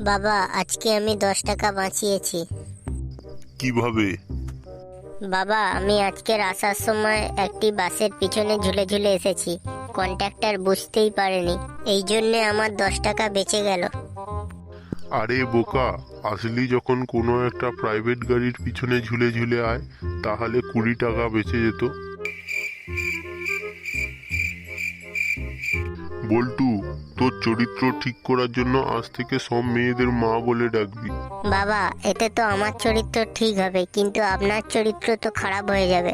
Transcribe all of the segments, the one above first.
বাবা, আজকে আমি 10 টাকা বাঁচিয়েছি। কিভাবে? বাবা, আমি আজকের আসার সময় একটি বাসের পিছনে ঝুলে ঝুলে এসেছি। কন্ট্রাক্টর বুঝতেই পারেনি, এই জন্যে আমার 10 টাকা বেঁচে গেল। আরে বোকা, আসলি যখন কোনো একটা প্রাইভেট গাড়ির পিছনে ঝুলে ঝুলে আয় তাহলে 20 টাকা বেঁচে যেত। বল্টু, তোর চরিত্র ঠিক করার জন্য আজ থেকে সব মেয়েদের মা বলে ডাকবি। বাবা, এতে তো আমার চরিত্র ঠিক হবে, কিন্তু আপনার চরিত্র তো খারাপ হয়ে যাবে।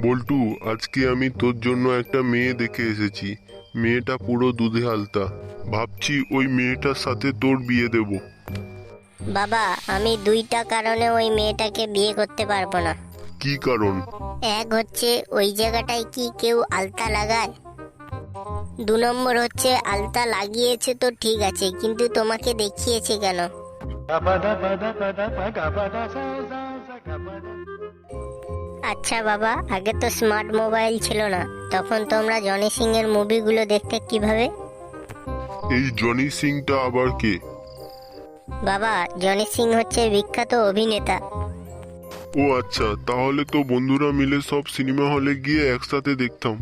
বল্টু, আজকে আমি তোর জন্য একটা মেয়ে দেখে এসেছি। মেয়েটা পুরো দুধে আলতা। ভাবছি ওই মেয়েটার সাথে তোর বিয়ে দেব। বাবা, আমি 2টা কারণে ওই মেয়েটাকে বিয়ে করতে পারবো না। কি কারণ? এক হচ্ছে ওই জায়গাটায় কি কেউ আলতা লাগায়। 2 নম্বর হচ্ছে আলতা লাগিয়েছে তো ঠিক আছে, কিন্তু তোমাকে দেখিয়েছে কেন? আচ্ছা বাবা, আগে তো স্মার্ট মোবাইল ছিল না, তখন তোমরা জনি সিং এর মুভিগুলো দেখতে কিভাবে? এই জনি সিংটা আবার কে? বাবা, জনি সিং হচ্ছে বিখ্যাত অভিনেতা। ও আচ্ছা, তাহলে তো বন্ধুরা মিলে সব সিনেমা হলে গিয়ে একসাথে দেখতাম।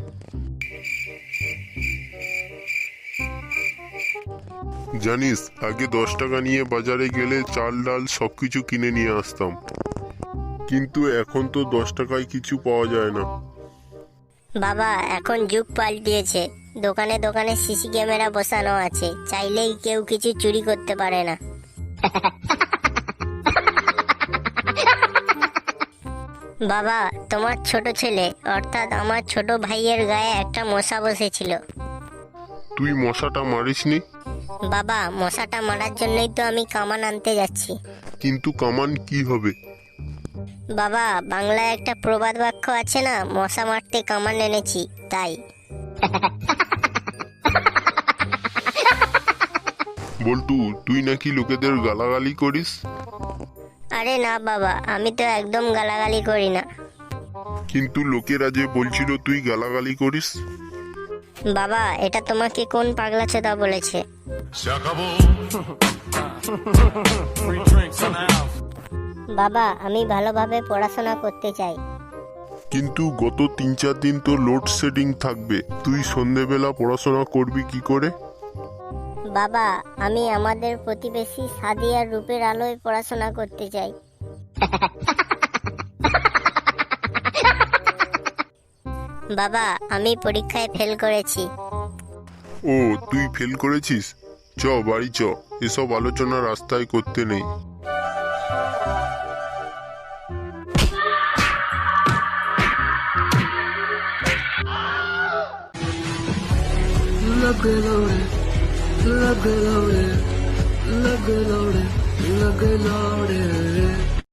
জানিস, আগে 10 টাকা নিয়ে বাজারে গেলে চাল ডাল সবকিছু কিনে নিয়ে আসতাম, কিন্তু এখন তো 10 টাকায় কিছু পাওয়া যায় না। বাবা, এখন যুগ পাল্টিয়েছে, দোকানে দোকানে সিসি ক্যামেরা বসানো আছে, চাইলেই কেউ কিছু চুরি করতে পারে না। বাবা, তোমার ছোট ছেলে অর্থাৎ আমার ছোট ভাইয়ের গায়ে একটা মশা বসেছিল। তুই মশাটা মারিসনি? বাবা, মশাটা মারার জন্যই তো আমি কামান আনতে যাচ্ছি। কিন্তু কামান কি হবে? বাবা, বাংলায় একটা প্রবাদ বাক্য আছে না, মশা মারতে কামান এনেছি, তাই। বল্টু, তুই নাকি লোকেদের গালাগালি করিস? আরে না বাবা, আমি তো একদম গালাগালি করি না। কিন্তু লোকেরা যে বলছিল তুই গালাগালি করিস। বাবা, এটা তোমাকে কোন পাগলা চোদা বলেছে? বাবা, আমি ভালোভাবে পড়াশোনা করতে চাই। কিন্তু গত 3-4 দিন তো লোডশেডিং থাকবে, তুই সন্ধেবেলা পড়াশোনা করবি কি করে? বাবা, আমি আমাদের প্রতিবেশী সাদিয়ার রূপের আলোয় পড়াশোনা করতে চাই। বাবা, আমি পরীক্ষায় ফেল করেছি। ও, তুই ফেল করেছিস? চ বাড়ি চ, এসব আলোচনা রাস্তায় করতে নেই। लग लोड़े